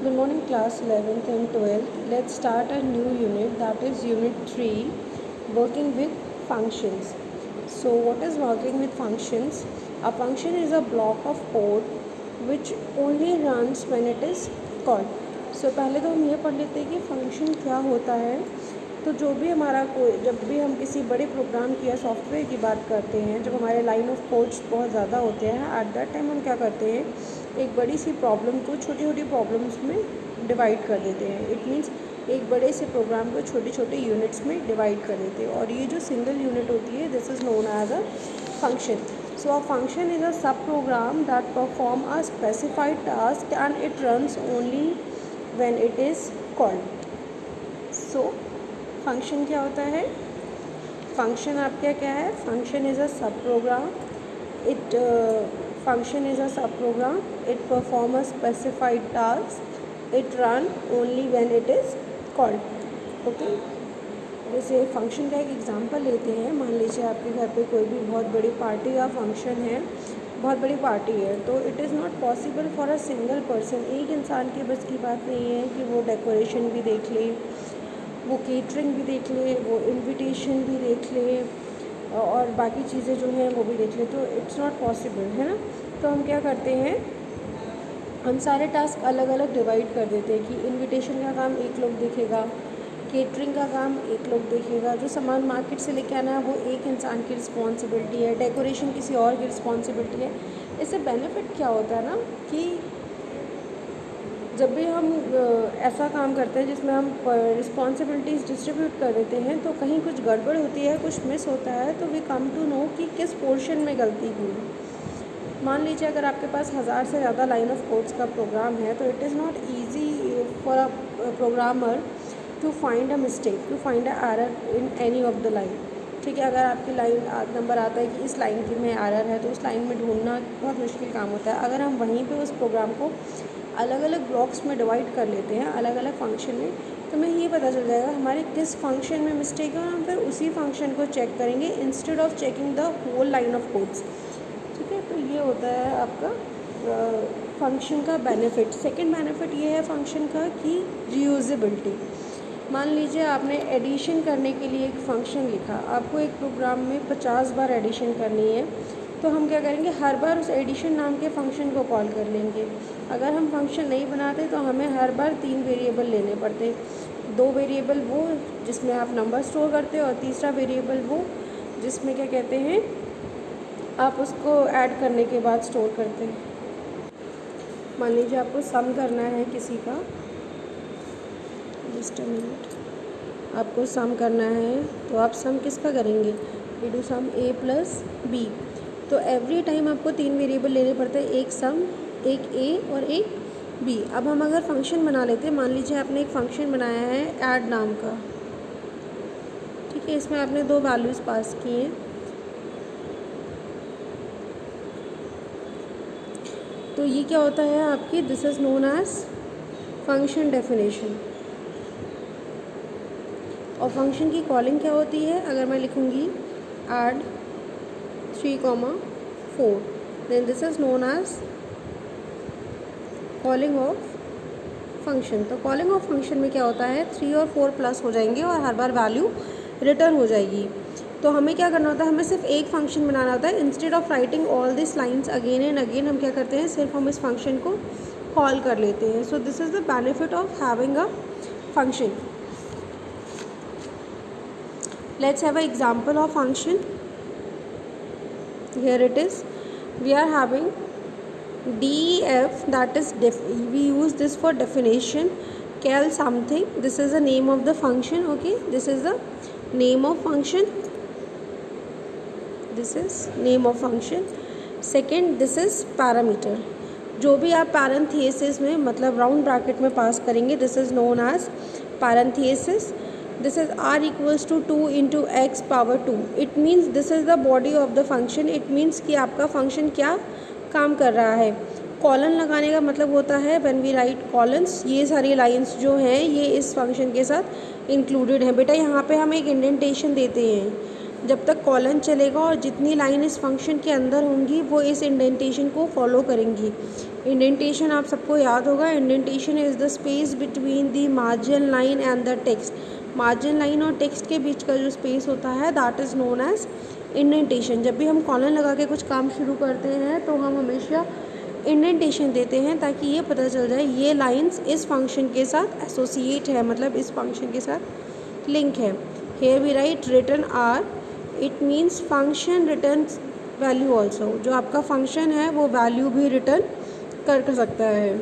Good morning class 11th and 12th. Let's start a new unit, that is unit 3, working with functions. So what is working with functions? A function is a block of code which only runs when it is called. So पहले तो हम ये पढ़ लेते हैं कि function क्या होता है. तो जो भी हमारा जब भी हम किसी बड़े प्रोग्राम की या सॉफ्टवेयर की बात करते हैं, जब हमारे लाइन ऑफ कोड्स बहुत ज़्यादा होते हैं, एट दैट टाइम हम क्या करते हैं, एक बड़ी सी प्रॉब्लम को छोटी छोटी प्रॉब्लम्स में डिवाइड कर देते हैं. इट मीन्स एक बड़े से प्रोग्राम को छोटे छोटे यूनिट्स में डिवाइड कर देते हैं, और ये जो सिंगल यूनिट होती है this is known as a function. So a function is a sub program that perform a specified task and it runs only when it is called. So function क्या होता है? फंक्शन आपका क्या है? Function is a sub program. It function is a subprogram. It perform a specified task. It run only when it is called. Okay, जैसे function का एक example लेते हैं. मान लीजिए आपके घर पे कोई भी बहुत बड़ी पार्टी या फंक्शन है, बहुत बड़ी पार्टी है, तो it is not possible for a single person. एक इंसान की बस की बात नहीं है कि वो डेकोरेशन भी देख ले, वो केटरिंग भी देख ले, वो इन्विटेशन भी देख ले, और बाकी चीज़ें जो हैं वो भी देख ले. तो इट्स नॉट पॉसिबल, है ना. तो हम क्या करते हैं, हम सारे टास्क अलग अलग डिवाइड कर देते हैं कि इनविटेशन का काम एक लोग देखेगा, केटरिंग का काम एक लोग देखेगा, जो सामान मार्केट से लेके आना है वो एक इंसान की रिस्पॉन्सिबिलिटी है, डेकोरेशन किसी और की रिस्पॉन्सिबिलिटी है. इससे बेनिफिट क्या होता है ना कि जब भी हम ऐसा काम करते हैं जिसमें हम रिस्पॉन्सिबिलिटीज़ डिस्ट्रीब्यूट कर देते हैं, तो कहीं कुछ गड़बड़ होती है, कुछ मिस होता है, तो वी कम टू नो कि किस पोर्शन में गलती हुई. मान लीजिए अगर आपके पास 1000 से ज़्यादा लाइन ऑफ कोड्स का प्रोग्राम है, तो it is not easy for a programmer to find a mistake, to find a error in any of the line. ठीक है, अगर आपकी लाइन नंबर आता है कि इस लाइन की में एरर है, तो उस लाइन में ढूंढना बहुत मुश्किल काम होता है. अगर हम वहीं पे उस प्रोग्राम को अलग अलग ब्लॉक्स में डिवाइड कर लेते हैं, अलग अलग फंक्शन में, तो हमें ये पता चल जाएगा हमारे किस फंक्शन में मिस्टेक है, और हम फिर उसी फंक्शन को चेक करेंगे instead of checking the whole line of codes. ठीक है, तो ये होता है आपका फंक्शन का बेनिफिट. सेकंड बेनिफिट ये है फंक्शन का कि रीयूजेबिलिटी. मान लीजिए आपने एडिशन करने के लिए एक फ़ंक्शन लिखा, आपको एक प्रोग्राम में 50 बार एडिशन करनी है, तो हम क्या करेंगे, हर बार उस एडिशन नाम के फ़ंक्शन को कॉल कर लेंगे. अगर हम फंक्शन नहीं बनाते तो हमें हर बार 3 वेरिएबल लेने पड़ते. 2 वेरिएबल वो जिसमें आप नंबर स्टोर करते हो, और तीसरा वेरिएबल वो जिसमें क्या कहते हैं, आप उसको ऐड करने के बाद स्टोर करते हैं. मान लीजिए आपको सम करना है किसी का, जस्ट अ मिनट, आपको सम करना है, तो आप सम किसका करेंगे, we do sum a plus b. तो एवरी टाइम आपको 3 वेरिएबल लेने पड़ते हैं, एक सम, एक a और एक b. अब हम अगर फंक्शन बना लेते हैं, मान लीजिए आपने एक फ़ंक्शन बनाया है ऐड नाम का. ठीक है, इसमें आपने 2 वैल्यूज़ पास की हैं. तो ये क्या होता है आपकी, this is known as function definition. और फंक्शन की कॉलिंग क्या होती है, अगर मैं लिखूँगी add 3,4, then this is known as calling of function. तो कॉलिंग ऑफ फंक्शन में क्या होता है, 3 और 4 प्लस हो जाएंगे और हर बार वैल्यू रिटर्न हो जाएगी. तो हमें क्या करना होता है, हमें सिर्फ एक फंक्शन बनाना होता है. Instead of writing all this lines again and again, हम क्या करते हैं, सिर्फ हम इस फंक्शन को कॉल कर लेते हैं. So this is the benefit of having a function. Let's have a example of function. Here it is, we are having def, that is we use this for definition. Cal something, this is the name of the function. Okay, this is the name of function, this is name of function. Second, this is parameter. जो भी आप parenthesis में मतलब round bracket में पास करेंगे, this is known as parenthesis. This is r equals to 2 into x power 2. It means this is the body of the function. It means कि आपका function क्या काम कर रहा है. कॉलन लगाने का मतलब होता है व्हेन वी राइट कॉलन्स, ये सारी लाइंस जो हैं ये इस फंक्शन के साथ इंक्लूडेड हैं. बेटा यहाँ पे हम एक इंडेंटेशन देते हैं, जब तक कॉलन चलेगा और जितनी लाइन इस फंक्शन के अंदर होंगी वो इस इंडेंटेशन को फॉलो करेंगी। इंडेंटेशन आप सबको याद होगा, indentation is the space between the margin line and the text. Margin line और टेक्स्ट के बीच का जो स्पेस होता है that is known as indentation. जब भी हम कॉलन लगा के कुछ काम शुरू करते हैं तो हम हमेशा इंडेंटेशन देते हैं ताकि ये पता चल जाए ये लाइंस इस फंक्शन के साथ एसोसिएट है, मतलब इस फंक्शन के साथ लिंक है। Here we write return r, it means function return value also. जो आपका फंक्शन है वो वैल्यू भी रिटर्न कर सकता है।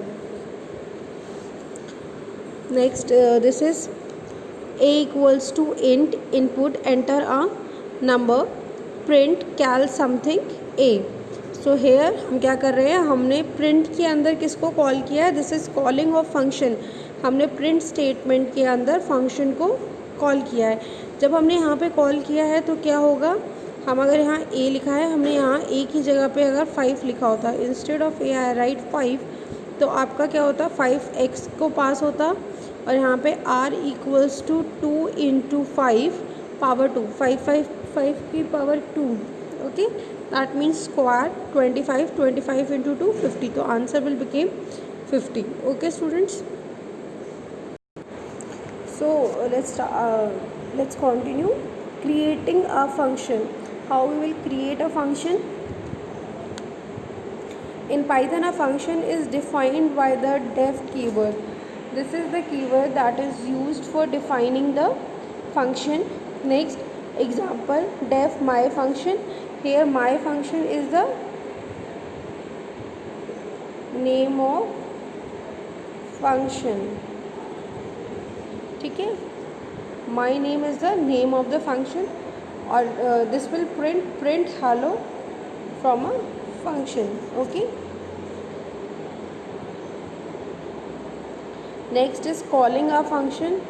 Next this is a equals to int input enter a number print cal something a। So here हम क्या कर रहे हैं, हमने प्रिंट के अंदर किसको कॉल किया है, this is calling of function. हमने प्रिंट स्टेटमेंट के अंदर फंक्शन को कॉल किया है। जब हमने यहाँ पे कॉल किया है तो क्या होगा, हम अगर यहाँ a लिखा है, हमने यहाँ a की जगह पे अगर 5 लिखा होता, instead of a I right 5, तो आपका क्या होता, 5x को पास होता और यहाँ पे r equals to 2 into 5 power 2, 5 की power 2, okay, that means square 25 into 2 50, तो answer will became 50। Okay students, so let's continue creating a function. How we will create a function? In Python, a function is defined by the def keyword. This is the keyword that is used for defining the function. Next example, def my function. Here my function is the name of function. ठीक है, my name is the name of the function, और this will print hello from a function. Okay, next is calling a function.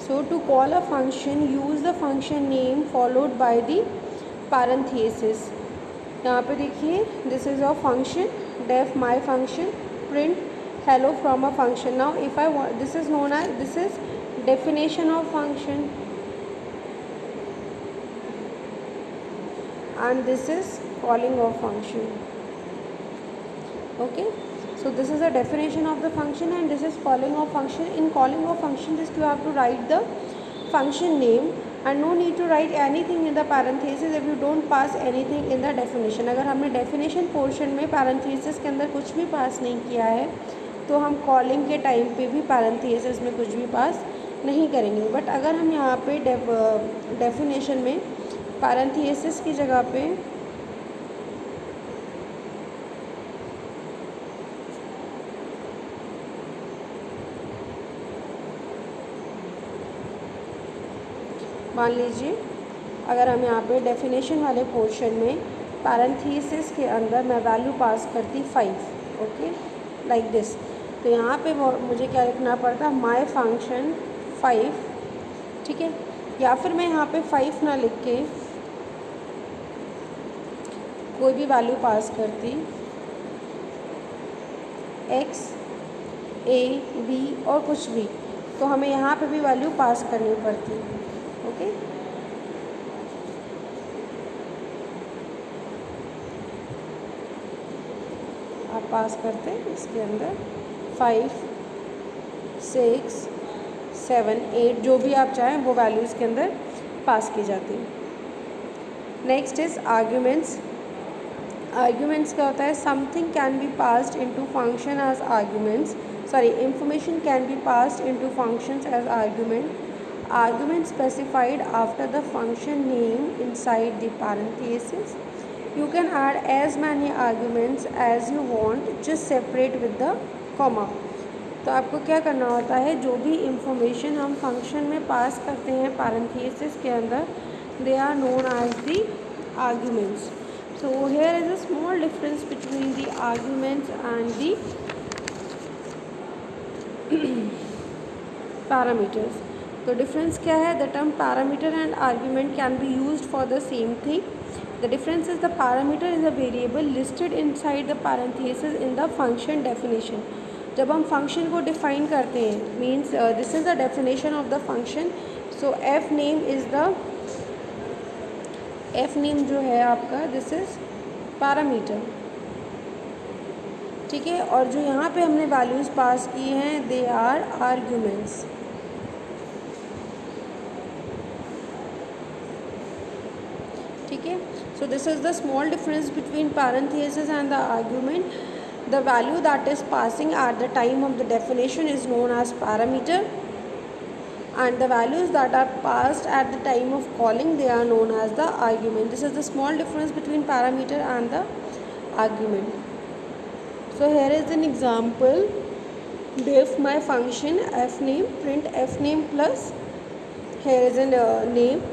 So to call a function, use the function name followed by the parenthesis. यहाँ पे देखिए, this is a function def my function print hello from a function. Now if I want, this is known as, this is definition of function and this is calling of function. Okay, so this is a definition of the function and this is calling of function. In calling of function, just you have to write the function name and no need to write anything in the parenthesis if you don't pass anything in the definition. अगर हमने definition portion में parenthesis के अंदर कुछ भी पास नहीं किया है तो हम calling के टाइम पे भी parenthesis में कुछ भी पास नहीं करेंगे. बट अगर हम यहाँ पे definition में parenthesis की जगह पे मान लीजिए, अगर हम यहाँ पे डेफिनेशन वाले पोर्शन में पैरेंथेसिस के अंदर मैं वैल्यू पास करती 5, ओके, लाइक दिस, तो यहाँ पे मुझे क्या लिखना पड़ता, माय फंक्शन 5, ठीक है. या फिर मैं यहाँ पे 5 ना लिख के कोई भी वैल्यू पास करती x, a, b और कुछ भी, तो हमें यहाँ पे भी वैल्यू पास करनी पड़ती. ओके, आप पास करते हैं इसके अंदर 5, 6, 7, 8 जो भी आप चाहें वो वैल्यू इसके अंदर पास की जाती है. Next is arguments. आर्ग्यूमेंट्स क्या होता है, something can be passed into function as arguments, sorry, information can be passed into functions as argument. Argument specified after the function name inside the parenthesis. You can add as many arguments as you want, just separate with the comma. तो आपको क्या करना होता है, जो भी information हम function में पास करते हैं parenthesis के अंदर, they are known as the arguments. So here is a small difference between the arguments and the parameters. तो डिफरेंस क्या है, the term parameter and argument can be used for the same thing. The difference is the parameter is a variable listed inside the parenthesis in the function definition. जब हम function को define करते हैं, means this is the definition of the function. So f name is the f name जो है आपका, this is parameter. ठीक है, और जो यहाँ पे हमने वैल्यूज़ पास किए हैं दे आर आर्ग्यूमेंट्स. ठीक है, so this is the small difference between parenthesis and the argument. The value that is passing at the time of the definition is known as parameter, and the values that are passed at the time of calling, they are known as the argument. This is the small difference between parameter and the argument. So here is an example. If my function f name, print f name plus, here is a name.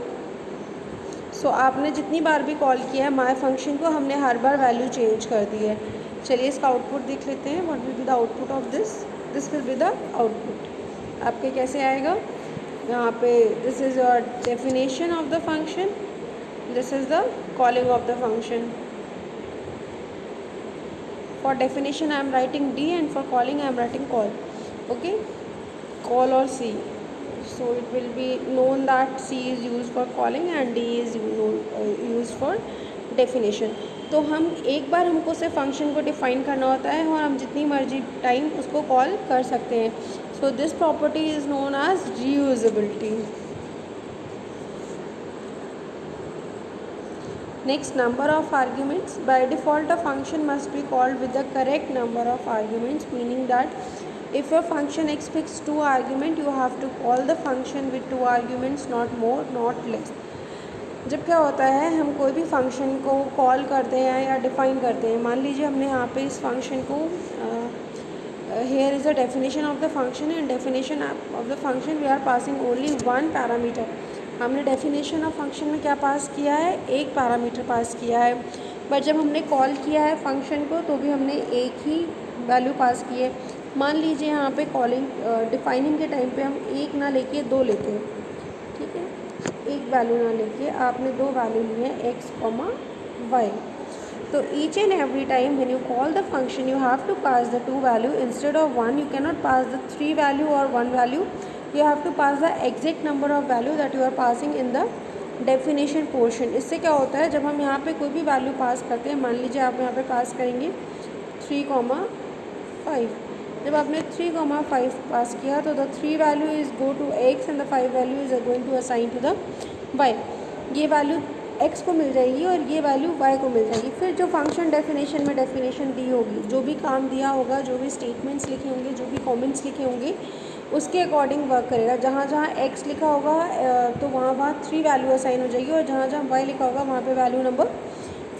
सो आपने जितनी बार भी call किया है माई function को, हमने हर बार value change कर दी है. चलिए इसका आउटपुट देख लेते हैं. What will be the output of this? This will be the output. आपके कैसे आएगा? यहाँ पे this is your definition of the function, this is the calling of the function. For definition I am writing D and for calling I am writing call. Okay, call और सी. So it will be known that C is used for calling and D is used for definition. तो हम एक बार हमको सिर्फ function को define करना होता है और हम जितनी मर्जी टाइम उसको कॉल कर सकते हैं. So this property is known as reusability. Next, number of arguments. By default a function must be called with the correct number of arguments, meaning that if your function expects 2 argument, you have to call the function with 2 arguments, not more, not less. जब क्या होता है, हम कोई भी function को call करते हैं या डिफ़ाइन करते हैं. मान लीजिए हमने यहाँ पे इस फंक्शन को, here is the definition of the function, and definition of the function we are passing only one parameter. हमने डेफिनेशन ऑफ फंक्शन में क्या पास किया है? एक पैरामीटर पास किया है. बट जब हमने कॉल किया है फंक्शन को तो भी हमने एक ही वैल्यू पास की है. मान लीजिए यहाँ पे कॉलिंग डिफाइनिंग के टाइम पे हम एक ना लेके 2 लेते हैं. ठीक है, एक वैल्यू ना लेके आपने 2 वैल्यू लिए हैं x, y. तो each and every time when you call the function you have to pass the 2 value instead of 1. You can not pass the 3 value और 1 value. You have to pass the exact number of value that you are passing in the definition portion. इससे क्या होता है, जब हम यहाँ पे कोई भी वैल्यू पास करते हैं, मान लीजिए आप यहाँ पे पास करेंगे 3,5. जब आपने 3,5 पास किया तो the 3 value is go to x and the 5 value is going to assign to the y. ये वैल्यू x को मिल जाएगी और ये वैल्यू y को मिल जाएगी. फिर जो फंक्शन डेफिनेशन में डेफिनेशन दी होगी, जो भी काम दिया होगा, जो भी स्टेटमेंट्स लिखे होंगे, जो भी कमेंट्स लिखे होंगे, उसके अकॉर्डिंग वर्क करेगा. जहाँ जहाँ x लिखा होगा तो वहाँ 3 वैल्यू असाइन हो जाएगी, और जहाँ जहाँ y लिखा होगा वहाँ पे वैल्यू नंबर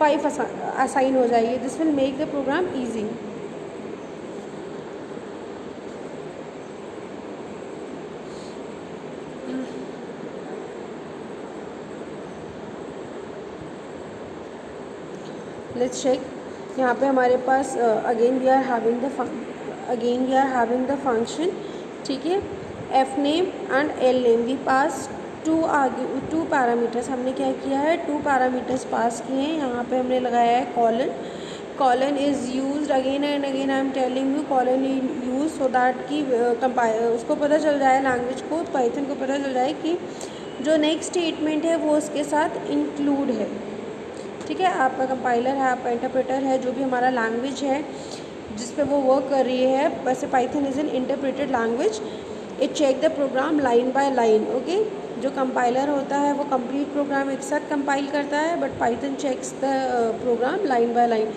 5 असाइन हो जाएगी. This will make the program easy. Let's check. यहाँ पे हमारे पास again we are having the function. ठीक है, F name and L name. We pass 2 parameters. हमने क्या किया है, 2 पैरामीटर्स पास किए हैं. यहाँ पे हमने लगाया है colon. Colon is used again and again. I am telling you, colon use so that कि उसको पता चल जाए, लैंग्वेज को, पाइथन को पता चल जाए कि जो नेक्स्ट स्टेटमेंट है वो उसके साथ इंक्लूड है. ठीक है, आपका कंपाइलर है, आपका इंटरप्रेटर है, जो भी हमारा लैंग्वेज है जिस पे वो वर्क कर रही है. वैसे Python is an interpreted language. It check the program line by line. Okay, जो कंपाइलर होता है वो कंप्लीट प्रोग्राम एक साथ कंपाइल करता है, but Python checks the program line by line.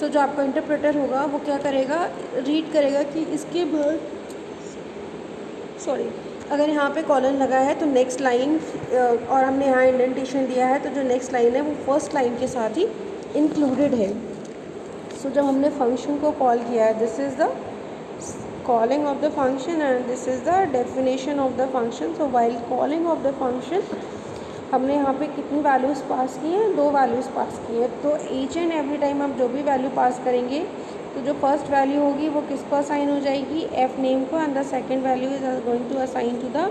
So जो आपका इंटरप्रेटर होगा वो क्या करेगा, रीड करेगा कि इसके बाद अगर यहाँ पे कॉलन लगा है तो नेक्स्ट लाइन, और हमने यहाँ इंडेंटेशन दिया है तो जो नेक्स्ट लाइन है वो फर्स्ट लाइन के साथ ही इंक्लूडेड है. सो जब हमने फंक्शन को कॉल किया है, this is the calling of the function and this is the definition of the function. So while calling of the function हमने यहाँ पे कितनी वैल्यूज़ पास की हैं, 2 वैल्यूज़ पास की हैं. तो ईच एंड एवरी टाइम आप जो भी वैल्यू पास करेंगे तो जो फर्स्ट वैल्यू होगी वो किसको असाइन हो जाएगी, एफ नेम को, and the second value is going to assign to the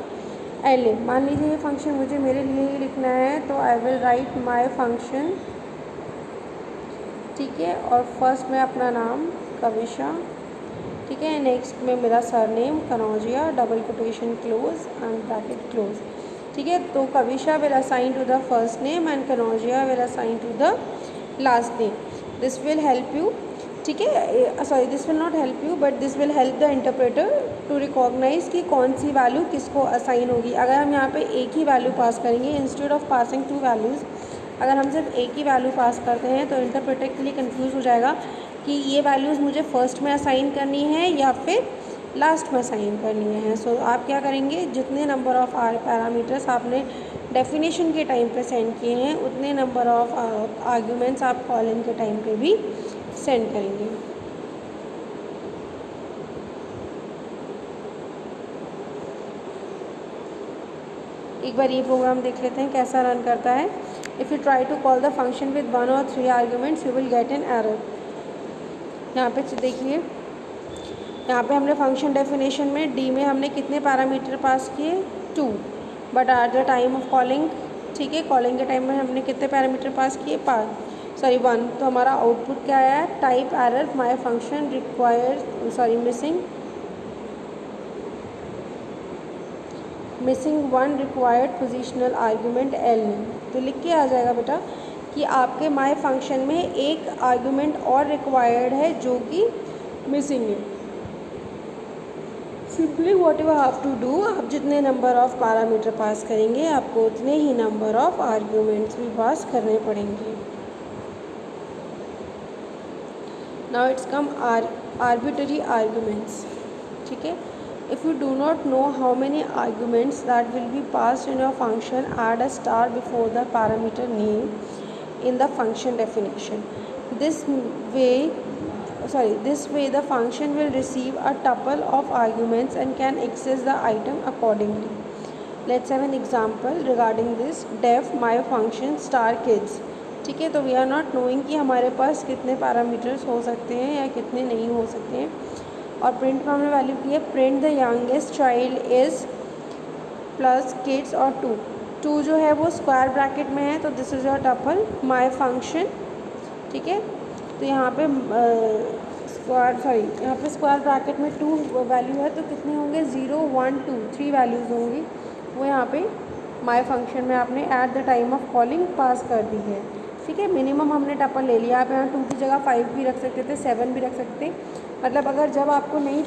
L name. मान लीजिए ये फंक्शन मुझे मेरे लिए ही लिखना है, तो I will write my function ठीक है, और फर्स्ट में अपना नाम कविशा, ठीक है, नेक्स्ट में मेरा surname Kanaujia, double quotation close and bracket close, ठीक है। तो Kavisha will assign to the first name and Kanaujia will assign to the last name. This will help you, ठीक है, sorry this will not help you but this will help the interpreter to recognise कि कौन सी value किसको assign होगी। अगर हम यहाँ पे एक ही वैल्यू पास करेंगे इंस्टेड ऑफ पासिंग 2 वैल्यूज़, अगर हम सिर्फ एक ही वैल्यू पास करते हैं तो इंटरप्रेटर के लिए कंफ्यूज हो जाएगा कि ये वैल्यूज़ मुझे फर्स्ट में असाइन करनी है या फिर लास्ट में असाइन करनी है। सो आप क्या करेंगे, जितने नंबर ऑफ पैरामीटर्स आपने डेफिनेशन के टाइम पे सेंड किए हैं उतने नंबर ऑफ आर्ग्यूमेंट्स आप कॉलिंग के टाइम पे भी सेंड करेंगे। एक बार ये प्रोग्राम देख लेते हैं कैसा रन करता है। If you try to call the function with 1 और 3 arguments you will get an error. यहाँ पे देखिए, यहाँ पे हमने फंक्शन डेफिनेशन में डी में हमने कितने पैरामीटर पास किए 2, but at the time of calling, ठीक है, कॉलिंग के टाइम में हमने कितने पैरामीटर पास किए 1। तो हमारा आउटपुट क्या आया, type error my function required missing 1 required positional argument L. तो लिख के आ जाएगा बेटा कि आपके माय फंक्शन में एक आर्ग्यूमेंट और रिक्वायर्ड है जो कि मिसिंग है। Simply what you have to do, आप जितने नंबर ऑफ पैरामीटर पास करेंगे आपको उतने ही नंबर ऑफ आर्ग्यूमेंट्स भी पास करने पड़ेंगे। Now it's come arbitrary arguments, ठीक है। If you do not know how many arguments that will be passed in your function, add a star before the parameter name in the function definition. This way the function will receive a tuple of arguments and can access the item accordingly. Let's have an example regarding this. Def my function star kids, ठीक है। तो we are not knowing कि हमारे पास कितने parameters हो सकते हैं या कितने नहीं हो सकते हैं। और प्रिंट में हमने वैल्यू की है print the youngest child is plus kids और 2 जो है वो स्क्वायर ब्रैकेट में है, तो this is your tuple my function, ठीक है। तो यहाँ पे यहाँ पे स्क्वायर ब्रैकेट में 2 वैल्यू है तो कितने होंगे 0 1 2 3 वैल्यूज़ होंगी, वो यहाँ पे माय फंक्शन में आपने at the time of calling pass कर दी है, ठीक है। मिनिमम हमने टपल ले लिया। आप यहाँ 2 की जगह 5 भी रख सकते थे, 7 भी रख सकते। मतलब अगर जब आपको नहीं